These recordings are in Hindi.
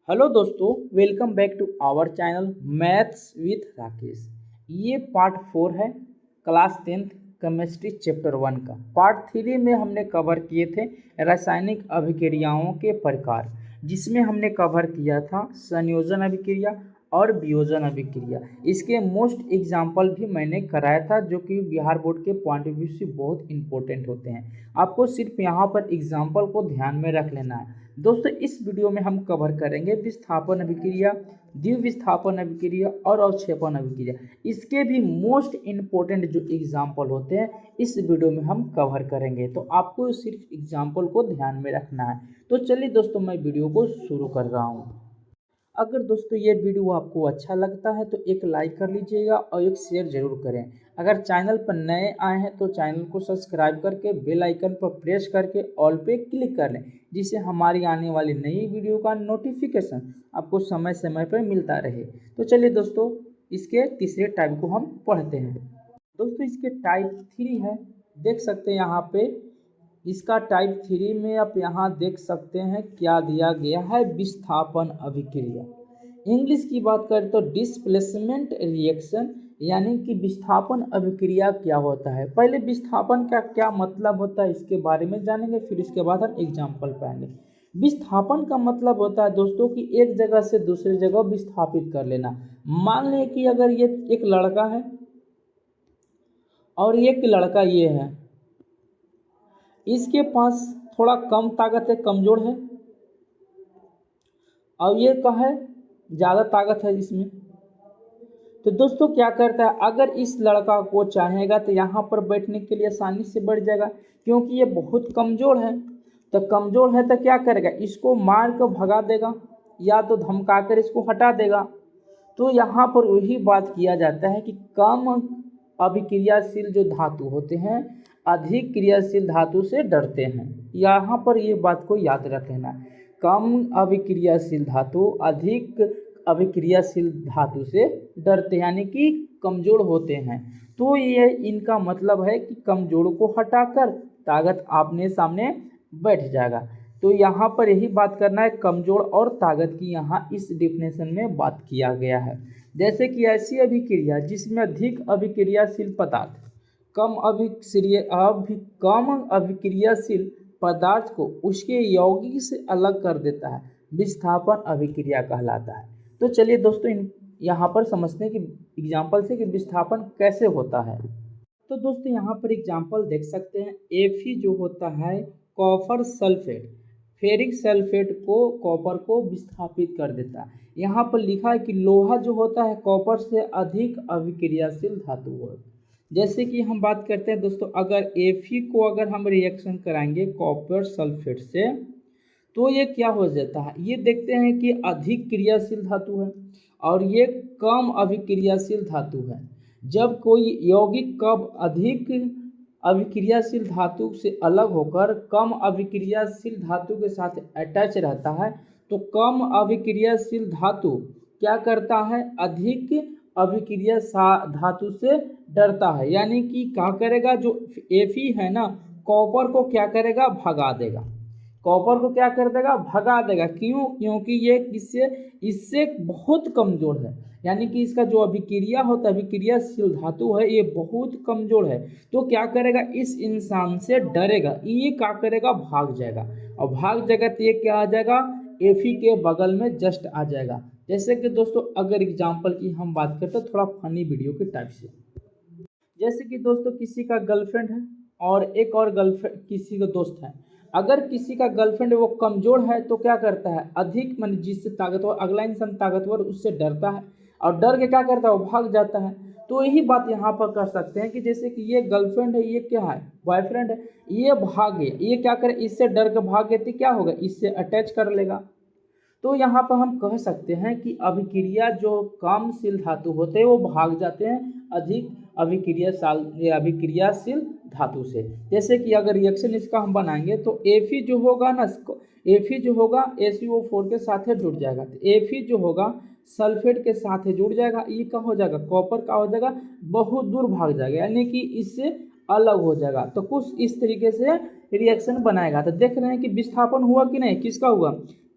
हेलो दोस्तों, welcome back to our channel maths with Rakesh. ये पार्ट 4 है क्लास 10th केमिस्ट्री चैप्टर 1 का। पार्ट 3 में हमने कवर किए थे रासायनिक अभिक्रियाओं के प्रकार, जिसमें हमने कवर किया था संयोजन अभिक्रिया और वियोजन अभिक्रिया। इसके मोस्ट एग्जाम्पल भी मैंने कराया था, जो कि बिहार बोर्ड के पॉइंट ऑफ व्यू से बहुत इंपॉर्टेंट होते हैं। आपको सिर्फ यहाँ पर एग्जाम्पल को ध्यान में रख लेना है। दोस्तों, इस वीडियो में हम कवर करेंगे विस्थापन अभिक्रिया, द्विविस्थापन अभिक्रिया और अवक्षेपण अभिक्रिया। इसके भी मोस्ट इम्पोर्टेंट जो एग्जाम्पल होते हैं इस वीडियो में हम कवर करेंगे, तो आपको सिर्फ एग्जाम्पल को ध्यान में रखना है। तो चलिए दोस्तों, मैं वीडियो को शुरू कर रहा हूँ। अगर दोस्तों ये वीडियो आपको अच्छा लगता है तो एक लाइक कर लीजिएगा और एक शेयर जरूर करें। अगर चैनल पर नए आए हैं तो चैनल को सब्सक्राइब करके बेल आइकन पर प्रेस करके ऑल पे क्लिक कर लें, जिससे हमारी आने वाली नई वीडियो का नोटिफिकेशन आपको समय समय पर मिलता रहे। तो चलिए दोस्तों, इसके तीसरे टाइप को हम पढ़ते हैं। दोस्तों, इसके टाइप 3 है, देख सकते हैं यहाँ पे। इसका टाइप 3 में आप यहाँ देख सकते हैं क्या दिया गया है, विस्थापन अभिक्रिया। इंग्लिश की बात करें तो डिस्प्लेसमेंट रिएक्शन, यानी कि विस्थापन अभिक्रिया क्या होता है। पहले विस्थापन का क्या मतलब होता है इसके बारे में जानेंगे, फिर इसके बाद हम एग्जाम्पल पाएंगे। विस्थापन का मतलब होता है दोस्तों कि एक जगह से दूसरी जगह विस्थापित कर लेना। मान लें कि अगर ये एक लड़का है और एक लड़का ये है, इसके पास थोड़ा कम ताकत है, कमज़ोर है, और ये का है ज़्यादा ताकत है इसमें। तो दोस्तों क्या करता है, अगर इस लड़का को चाहेगा तो यहाँ पर बैठने के लिए आसानी से बैठ जाएगा, क्योंकि ये बहुत कमज़ोर है। तो कमज़ोर है तो क्या करेगा, इसको मार कर भगा देगा या तो धमका कर इसको हटा देगा। तो यहाँ पर वही बात किया जाता है कि कम अभिक्रियाशील जो धातु होते हैं अधिक क्रियाशील धातु से डरते हैं। यहाँ पर ये बात को याद रख लेना। कम अभिक्रियाशील धातु अधिक अभिक्रियाशील धातु से डरते हैं, यानी कि कमज़ोर होते हैं। तो ये इनका मतलब है कि कमज़ोर को हटाकर ताकत आमने सामने बैठ जाएगा। तो यहाँ पर यही बात करना है, कमज़ोर और ताकत की यहाँ इस डिफिनेशन में बात किया गया है। जैसे कि ऐसी अभिक्रिया जिसमें अधिक अभिक्रियाशील पदार्थ कम अभिक्रियाशील पदार्थ को उसके यौगिक से अलग कर देता है, विस्थापन अभिक्रिया कहलाता है। तो चलिए दोस्तों, यहाँ पर समझते हैं कि एग्जाम्पल से कि विस्थापन कैसे होता है। तो दोस्तों यहाँ पर एग्जाम्पल देख सकते हैं। Fe जो होता है कॉपर सल्फेट, फेरिक सल्फेट को कॉपर को विस्थापित कर देता है। यहाँ पर लिखा है कि लोहा जो होता है कॉपर से अधिक अभिक्रियाशील धातु है। जैसे कि हम बात करते हैं दोस्तों, अगर Fe को अगर हम रिएक्शन कराएंगे कॉपर सल्फेट से तो ये क्या हो जाता है, ये देखते हैं कि अधिक क्रियाशील धातु है और ये कम अभिक्रियाशील धातु है। जब कोई यौगिक कब अधिक अभिक्रियाशील धातु से अलग होकर कम अभिक्रियाशील धातु के साथ अटैच रहता है, तो कम अभिक्रियाशील धातु क्या करता है, अधिक अभिक्रिया धातु से डरता है। यानी कि क्या करेगा, जो Fe है ना, कॉपर को क्या करेगा, भगा देगा। कॉपर को क्या कर देगा, भगा देगा। क्यों, क्योंकि ये इससे बहुत कमज़ोर है। यानी कि इसका जो अभिक्रिया होता है, अभिक्रियाशील धातु है, ये बहुत कमज़ोर है। तो क्या करेगा, इस इंसान से डरेगा, ये क्या करेगा, भाग जाएगा। और भाग जाएगा तो ये क्या आ जाएगा, Fe के बगल में जस्ट आ जाएगा। जैसे कि दोस्तों अगर एग्जाम्पल की हम बात करते हैं थोड़ा फनी वीडियो के टाइप से। जैसे कि दोस्तों किसी का गर्लफ्रेंड है और एक और गर्लफ्रेंड किसी का दोस्त है। अगर किसी का गर्लफ्रेंड वो कमज़ोर है तो क्या करता है, अधिक मान जिससे ताकतवर अगला इंसान ताकतवर उससे डरता है और डर के क्या करता है, वो भाग जाता है। तो यही बात यहाँ पर कर सकते हैं कि जैसे कि ये गर्लफ्रेंड है, ये क्या है, बॉयफ्रेंड है, ये भाग गया, ये क्या करे, इससे डर के भाग गए तो क्या होगा, इससे अटैच कर लेगा। तो यहाँ पर हम कह सकते हैं कि अभिक्रिया जो कामशील धातु होते हैं वो भाग जाते हैं अधिक अभिक्रियाशील धातु से। जैसे कि अगर रिएक्शन इसका हम बनाएंगे तो Fe जो होगा ना, Fe जो होगा ACO4 के साथ जुड़ जाएगा। तो Fe जो होगा सल्फेट के साथ जुड़ जाएगा, ये क्या हो जाएगा, कॉपर का हो जाएगा, बहुत दूर भाग जाएगा, यानी कि इससे अलग हो जाएगा। तो कुछ इस तरीके से रिएक्शन बनाएगा। तो देख रहे हैं कि विस्थापन हुआ कि नहीं, किसका हुआ,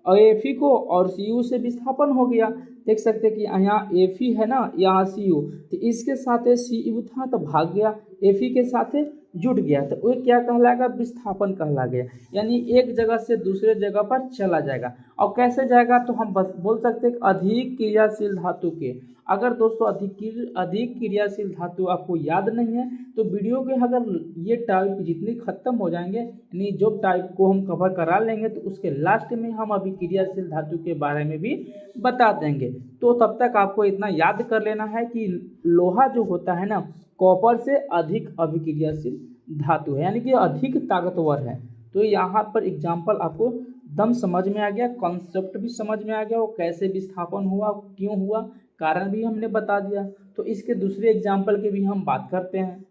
Fe को और Cu से विस्थापन हो गया। देख सकते हैं कि यहाँ Fe है ना, यहाँ Cu, तो इसके साथ Cu था तो भाग गया, Fe के साथ जुट गया, तो वो क्या कहलाएगा, विस्थापन कहला गया। यानी एक जगह से दूसरे जगह पर चला जाएगा। और कैसे जाएगा, तो हम बस बोल सकते हैं अधिक क्रियाशील धातु के। अगर दोस्तों अधिक क्रियाशील धातु आपको याद नहीं है तो वीडियो के अगर ये टाइप जितने खत्म हो जाएंगे, यानी जो टाइप को हम कवर करा लेंगे, तो उसके लास्ट में हम अभी क्रियाशील धातु के बारे में भी बता देंगे। तो तब तक आपको इतना याद कर लेना है कि लोहा जो होता है ना, कॉपर से अधिक अभिक्रियाशील धातु है, यानी कि अधिक ताकतवर है। तो यहाँ पर एग्जाम्पल आपको दम समझ में आ गया, कॉन्सेप्ट भी समझ में आ गया, वो कैसे विस्थापन हुआ, क्यों हुआ, कारण भी हमने बता दिया। तो इसके दूसरे एग्जाम्पल की भी हम बात करते हैं।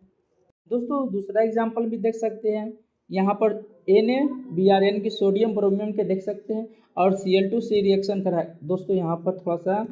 दोस्तों दूसरा एग्जाम्पल भी देख सकते हैं, यहाँ पर NaBrN की सोडियम ब्रोमियम के देख सकते हैं और Cl2 से रिएक्शन करा है। दोस्तों यहाँ पर थोड़ा सा,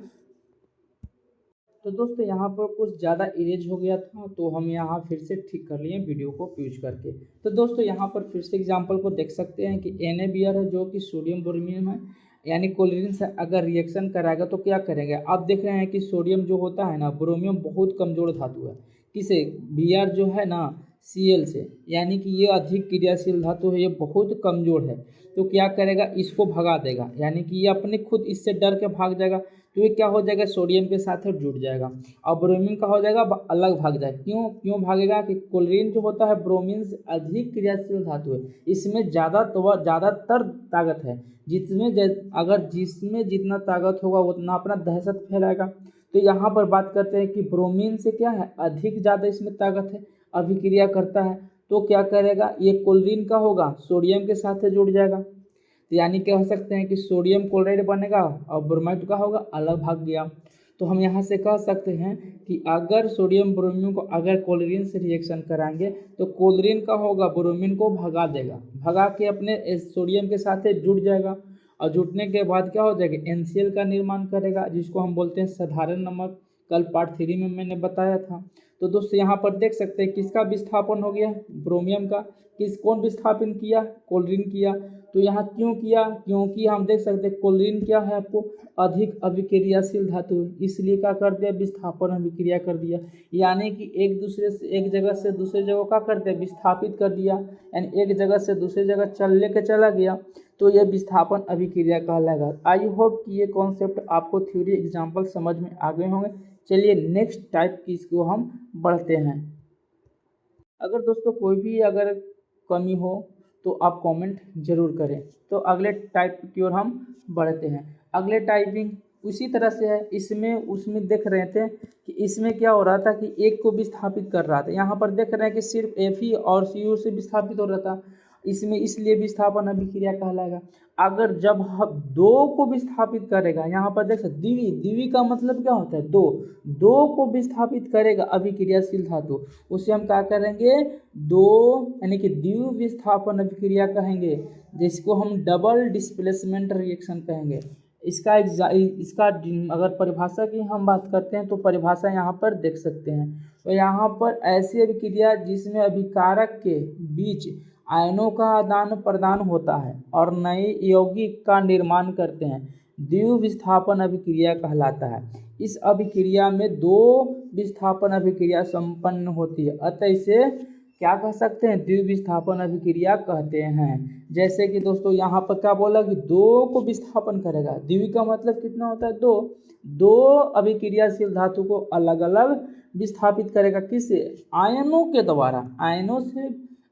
तो दोस्तों यहाँ पर कुछ ज़्यादा इरेज हो गया था, तो हम यहाँ फिर से ठीक कर लिए वीडियो को यूज करके। तो दोस्तों यहाँ पर फिर से एग्जांपल को देख सकते हैं कि NaBr है जो कि सोडियम ब्रोमियम है, यानी क्लोरीन से अगर रिएक्शन कराएगा तो क्या करेंगे। आप देख रहे हैं कि सोडियम जो होता है ना, ब्रोमियम बहुत कमज़ोर धातु है, किसे, Br जो है ना Cl से, यानी कि ये अधिक क्रियाशील धातु है, ये बहुत कमज़ोर है। तो क्या करेगा, इसको भगा देगा, यानी कि ये अपने खुद इससे डर के भाग जाएगा। तो ये क्या हो जाएगा, सोडियम के साथ जुड़ जाएगा और ब्रोमीन का हो जाएगा अलग भाग जाएगा। क्यों भागेगा, कि क्लोरीन जो होता है ब्रोमीन से अधिक क्रियाशील धातु है, इसमें ज़्यादातर ताकत है, जिसमें जितना ताकत होगा उतना अपना दहशत फैलाएगा। तो यहाँ पर बात करते हैं कि ब्रोमीन से क्या है, अधिक ज़्यादा इसमें ताकत है, अभिक्रिया करता है। तो क्या करेगा, ये क्लोरीन का होगा, सोडियम के साथ जुड़ जाएगा, तो यानी कह सकते हैं कि सोडियम क्लोराइड बनेगा और ब्रोमाइड का होगा अलग भाग गया। तो हम यहाँ से कह सकते हैं कि अगर सोडियम ब्रोमीन को अगर क्लोरीन से रिएक्शन कराएंगे तो क्लोरीन का होगा ब्रोमीन को भगा देगा, भगा के अपने सोडियम के साथ जुड़ जाएगा और जुटने के बाद क्या हो जाएगा, NCl का निर्माण करेगा, जिसको हम बोलते हैं साधारण नमक। कल पार्ट 3 में मैंने बताया था। तो दोस्तों यहाँ पर देख सकते हैं किसका विस्थापन हो गया, ब्रोमियम का। कौन विस्थापन किया, क्लोरीन किया। तो यहाँ क्यों किया, क्योंकि हम देख सकते हैं क्लोरीन क्या है, आपको अधिक अभिक्रियाशील धातु है, इसलिए क्या कर दिया, विस्थापन अभिक्रिया कर दिया। यानी कि एक जगह से दूसरे जगह क्या कर दिया, विस्थापित कर दिया, यानी एक जगह से दूसरी जगह लेके चला गया। तो यह विस्थापन अभिक्रिया कहलाएगा। आई होप कि ये कॉन्सेप्ट आपको थ्योरी एग्जाम्पल समझ में आ गए होंगे। चलिए नेक्स्ट टाइप की इसको हम बढ़ते हैं। अगर दोस्तों कोई भी अगर कमी हो तो आप कमेंट जरूर करें। तो अगले टाइप की ओर हम बढ़ते हैं। अगले टाइपिंग उसी तरह से है, उसमें देख रहे थे कि इसमें क्या हो रहा था कि एक को विस्थापित कर रहा था। यहाँ पर देख रहे हैं कि सिर्फ Fe और Cu से विस्थापित हो रहा था, इसमें इसलिए विस्थापन अभिक्रिया कहलाएगा। अगर जब हम दो को विस्थापित करेगा, यहाँ पर देख सकते द्विवी का मतलब क्या होता है, दो को विस्थापित करेगा अभिक्रियाशील धातु, उसे हम क्या करेंगे, दो, यानी कि द्विव विस्थापन अभिक्रिया कहेंगे, जिसको हम डबल डिस्प्लेसमेंट रिएक्शन कहेंगे। इसका अगर परिभाषा की हम बात करते हैं तो परिभाषा यहाँ पर देख सकते हैं। तो यहाँ पर ऐसी अभिक्रिया जिसमें अभिकारक के बीच आयनों का आदान प्रदान होता है और नए यौगिक का निर्माण करते हैं, द्विव विस्थापन अभिक्रिया कहलाता है। इस अभिक्रिया में दो विस्थापन अभिक्रिया संपन्न होती है, अतः इसे क्या कह सकते हैं, द्विव विस्थापन अभिक्रिया कहते हैं। जैसे कि दोस्तों यहाँ पर क्या बोला कि दो को विस्थापन करेगा, द्विवी का मतलब कितना होता है, दो अभिक्रियाशील धातु को अलग अलग विस्थापित करेगा, किससे, आयनों के द्वारा,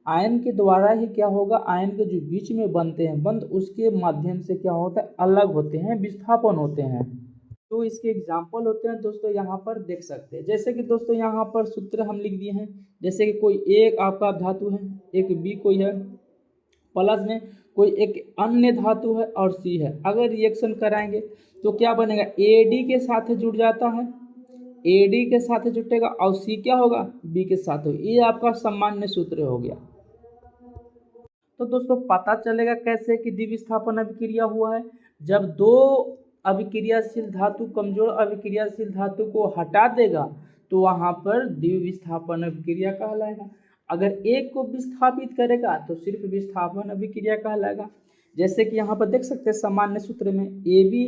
आयन के द्वारा ही क्या होगा, आयन के जो बीच में बनते हैं बंध, उसके माध्यम से क्या होता है, अलग होते हैं, विस्थापन होते हैं। तो इसके एग्जाम्पल होते हैं दोस्तों, यहाँ पर देख सकते हैं। जैसे कि दोस्तों यहाँ पर सूत्र हम लिख दिए हैं, जैसे कि कोई एक आपका धातु है, एक बी कोई है, प्लस में कोई एक अन्य धातु है और सी है। अगर रिएक्शन कराएंगे तो क्या बनेगा, AD के साथ जुड़ जाता है, AD के साथ जुटेगा और सी क्या होगा, बी के साथ होगा। ये आपका सामान्य सूत्र हो गया। तो दोस्तों पता चलेगा कैसे कि द्विविस्थापन अभिक्रिया हुआ है, जब दो अभिक्रियाशील धातु कमजोर अभिक्रियाशील धातु को हटा देगा तो वहाँ पर द्विविस्थापन अभिक्रिया कहलाएगा। अगर एक को विस्थापित करेगा तो सिर्फ विस्थापन अभिक्रिया कहलाएगा। जैसे कि यहाँ पर देख सकते हैं सामान्य सूत्र में ए बी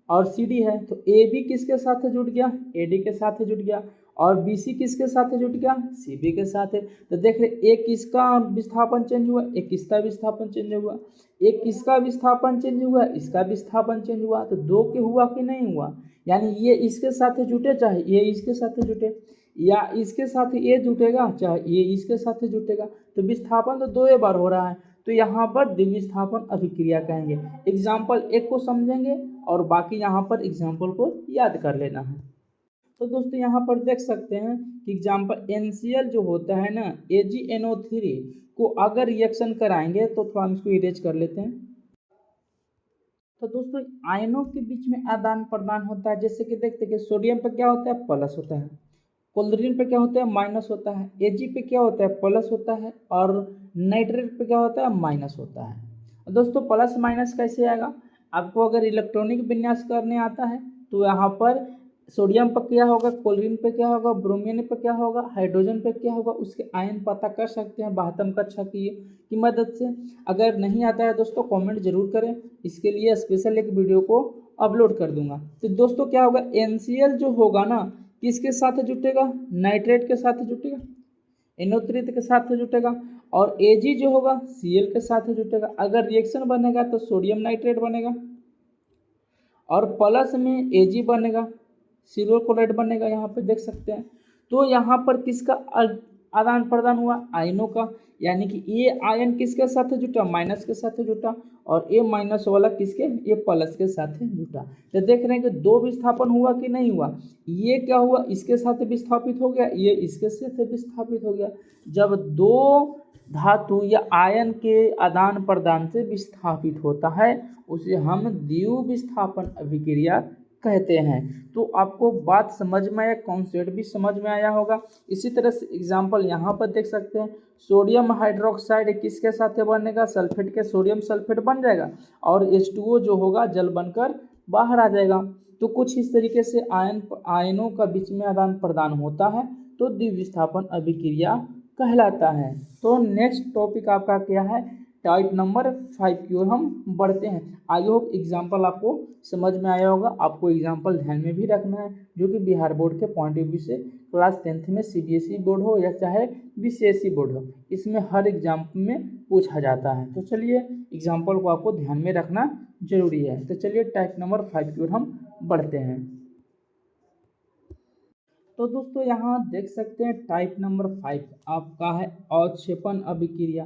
और सी डी है, तो ए बी किसके साथ जुड़ गया, ए डी के साथ जुड़ गया, और बी सी किसके साथ जुड़ गया, सी बी के साथ है। तो देख रहे एक किसका विस्थापन चेंज हुआ, एक किसका विस्थापन चेंज हुआ, एक किसका विस्थापन चेंज हुआ, इसका विस्थापन चेंज हुआ, तो दो के हुआ कि नहीं हुआ, यानी ये इसके साथ जुटे चाहे ये इसके साथ जुटे, या इसके साथ ये जुटेगा चाहे ये इसके साथ जुटेगा, तो विस्थापन तो दो बार हो रहा है, तो यहाँ पर द्विविस्थापन अभिक्रिया कहेंगे। एग्जाम्पल एक को समझेंगे और बाकी यहाँ पर एग्जाम्पल को याद कर लेना है। तो दोस्तों यहाँ पर देख सकते हैं कि एग्जाम्पल NCl जो होता है ना AgNO3 को अगर रिएक्शन कराएंगे तो थोड़ा हम इसको इरेज कर लेते हैं। तो दोस्तों आयनों के बीच में आदान प्रदान होता है, जैसे कि देखते हैं कि सोडियम पे क्या होता है, प्लस होता है, क्लोरीन पे क्या होता है, माइनस होता है, Ag पे क्या होता है, प्लस होता है, और नाइट्रेट पे क्या होता है, माइनस होता है। दोस्तों प्लस माइनस कैसे आएगा, आपको अगर इलेक्ट्रॉनिक विन्यास करने आता है तो यहाँ पर सोडियम पर क्या होगा, क्लोरीन पे क्या होगा, ब्रोमीन पे क्या होगा, हाइड्रोजन पे क्या होगा, उसके आयन पता कर सकते हैं 72 कक्षा की मदद से। अगर नहीं आता है दोस्तों कमेंट जरूर करें, इसके लिए स्पेशल एक वीडियो को अपलोड कर दूंगा। तो दोस्तों क्या होगा, NCl जो होगा ना किसके साथ जुटेगा, नाइट्रेट के साथ जुटेगा, NO3 के साथ जुटेगा, और Ag जो होगा Cl के साथ जुटेगा। अगर रिएक्शन बनेगा तो सोडियम नाइट्रेट बनेगा, और प्लस में Ag बनेगा, सिल्वर क्लोराइड बनेगा, यहाँ पे देख सकते हैं। तो यहाँ पर किसका आदान प्रदान हुआ, आयनों का, यानी कि ये आयन किसके साथ जुटा, माइनस के साथ जुटा, और ये माइनस वाला किसके, ये प्लस के साथ जुटा। तो देख रहे हैं कि दो विस्थापन हुआ कि नहीं हुआ, ये क्या हुआ, इसके साथ विस्थापित हो गया, ये इसके साथ विस्थापित हो गया। जब दो धातु या आयन के आदान प्रदान से विस्थापित होता है उसे हम द्विविस्थापन अभिक्रिया कहते हैं। तो आपको बात समझ में आया, कॉन्सेप्ट भी समझ में आया होगा। इसी तरह से एग्जाम्पल यहाँ पर देख सकते हैं, सोडियम हाइड्रोक्साइड किसके साथ बनेगा, सल्फेट के, सोडियम सल्फेट बन जाएगा, और H2O जो होगा जल बनकर बाहर आ जाएगा। तो कुछ इस तरीके से आयनों का बीच में आदान प्रदान होता है तो द्विविस्थापन अभिक्रिया कहलाता है। तो नेक्स्ट टॉपिक आपका क्या है, टाइप नंबर 5 की ओर हम बढ़ते हैं। आई होप एग्जाम्पल आपको समझ में आया होगा। आपको एग्जाम्पल ध्यान में भी रखना है, जो कि बिहार बोर्ड के पॉइंट ऑफ व्यू से क्लास 10th में CBSE बोर्ड हो या चाहे BCSE बोर्ड हो, इसमें हर एग्जाम में पूछा जाता है। तो चलिए एग्जाम्पल को आपको ध्यान में रखना जरूरी है। तो चलिए टाइप नंबर 5 की ओर हम बढ़ते हैं। तो दोस्तों यहाँ देख सकते हैं टाइप नंबर 5 आपका है अवक्षेपण अभिक्रिया।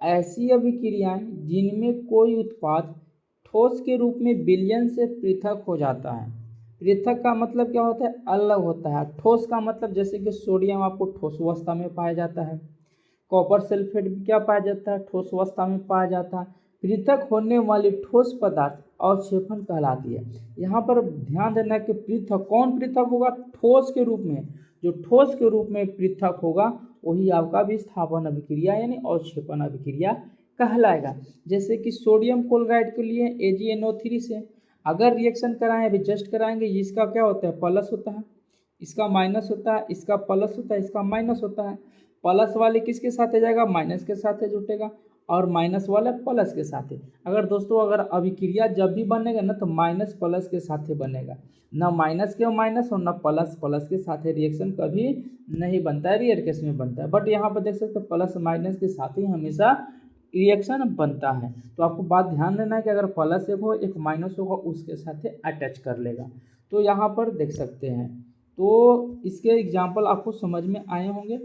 ऐसी अभिक्रियाएं जिनमें कोई उत्पाद ठोस के रूप में विलयन से पृथक हो जाता है। पृथक का मतलब क्या होता है, अलग होता है। ठोस का मतलब जैसे कि सोडियम आपको ठोस अवस्था में पाया जाता है, कॉपर सल्फेट भी क्या पाया जाता है, ठोस अवस्था में पाया जाता है। पृथक होने वाली ठोस पदार्थ अवक्षेपण कहलाती है। यहाँ पर ध्यान देना कि पृथक कौन पृथक होगा, ठोस के रूप में, जो ठोस के रूप में पृथक होगा वही आपका विस्थापन अभिक्रिया यानी अवक्षेपण अभिक्रिया कहलाएगा। जैसे कि सोडियम क्लोराइड के लिए AgNO3 से अगर रिएक्शन कराएं, अभी जस्ट कराएंगे, इसका क्या होता है, प्लस होता है, इसका माइनस होता है, इसका प्लस होता है, इसका माइनस होता है। प्लस वाले किसके साथ जाएगा, माइनस के साथ जुटेगा, और माइनस वाला प्लस के साथ। अगर दोस्तों अगर अभिक्रिया जब भी बनेगा ना तो माइनस प्लस के साथ बनेगा, ना माइनस के माइनस और ना प्लस प्लस के साथ रिएक्शन कभी नहीं बनता है, रेयर केस में बनता है। बट यहाँ पर देख सकते हैं प्लस माइनस के साथ ही हमेशा रिएक्शन बनता है। तो आपको बात ध्यान देना है कि अगर प्लस एक हो एक माइनस होगा उसके साथ अटैच कर लेगा। तो यहाँ पर देख सकते हैं, तो इसके एग्जाम्पल आपको समझ में आए होंगे।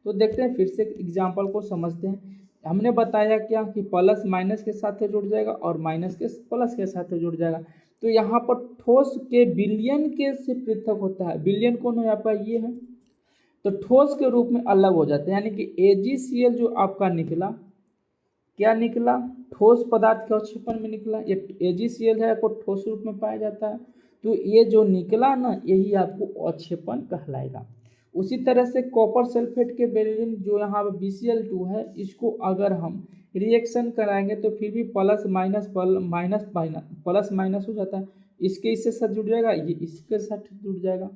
तो देखते हैं फिर से एग्जाम्पल को समझते हैं। हमने बताया क्या कि प्लस माइनस के साथ जुड़ जाएगा और माइनस के प्लस के साथ जुड़ जाएगा। तो यहाँ पर ठोस के विलयन के से पृथक होता है। विलयन कौन है आपका, ये है, तो ठोस के रूप में अलग हो जाते हैं। यानी कि AgCl जो आपका निकला, क्या निकला, ठोस पदार्थ के अवक्षेपण में निकला। ये AgCl है, आपको ठोस रूप में पाया जाता है। तो ये जो निकला ना यही आपको अवक्षेपण कहलाएगा। उसी तरह से कॉपर सल्फेट के बेरिलियम जो यहाँ पर BCl2 है, इसको अगर हम रिएक्शन कराएंगे तो फिर भी प्लस माइनस प्लस माइनस हो जाता है। इसके इससे साथ जुड़ जाएगा, ये इसके साथ जुड़ जाएगा।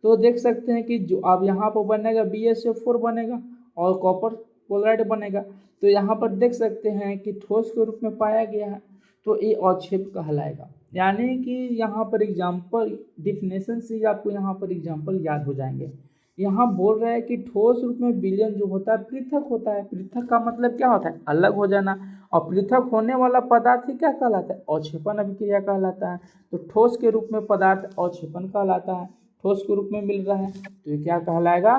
तो देख सकते हैं कि जो अब यहाँ पर बनेगा BSO4 बनेगा, और कॉपर क्लोराइड बनेगा। तो यहाँ पर देख सकते हैं कि ठोस के रूप में पाया गया है, तो ये अवक्षेप कहलाएगा। यानी कि यहाँ पर एग्जाम्पल डिफिनेशन से ही आपको यहाँ पर एग्जाम्पल याद हो जाएंगे। यहाँ बोल रहा है कि ठोस रूप में विलयन जो होता है पृथक होता है। पृथक का मतलब क्या होता है? अलग हो जाना। और पृथक होने वाला पदार्थ ही क्या कहलाता है? अवक्षेपण अभिक्रिया कहलाता है। तो ठोस के रूप में पदार्थ अवक्षेपण कहलाता है, ठोस के रूप में मिल रहा है तो ये क्या कहलाएगा?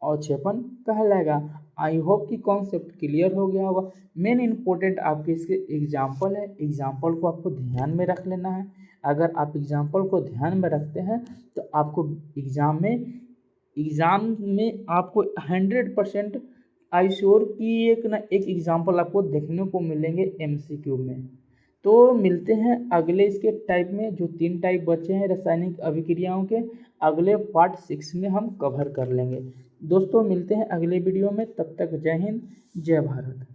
अवक्षेपण कहलाएगा। आई होप कि कॉन्सेप्ट क्लियर हो गया होगा। मेन इंपॉर्टेंट आपके इसके एग्जाम्पल है, एग्जाम्पल को आपको ध्यान में रख लेना है। अगर आप एग्जाम्पल को ध्यान में रखते हैं तो आपको एग्ज़ाम में आपको 100% आई श्योर कि एक ना एक एग्जाम्पल आपको देखने को मिलेंगे MCQ में। तो मिलते हैं अगले इसके टाइप में, जो 3 टाइप बचे हैं रासायनिक अभिक्रियाओं के, अगले पार्ट 6 में हम कवर कर लेंगे। दोस्तों मिलते हैं अगले वीडियो में, तब तक जय हिंद जय भारत।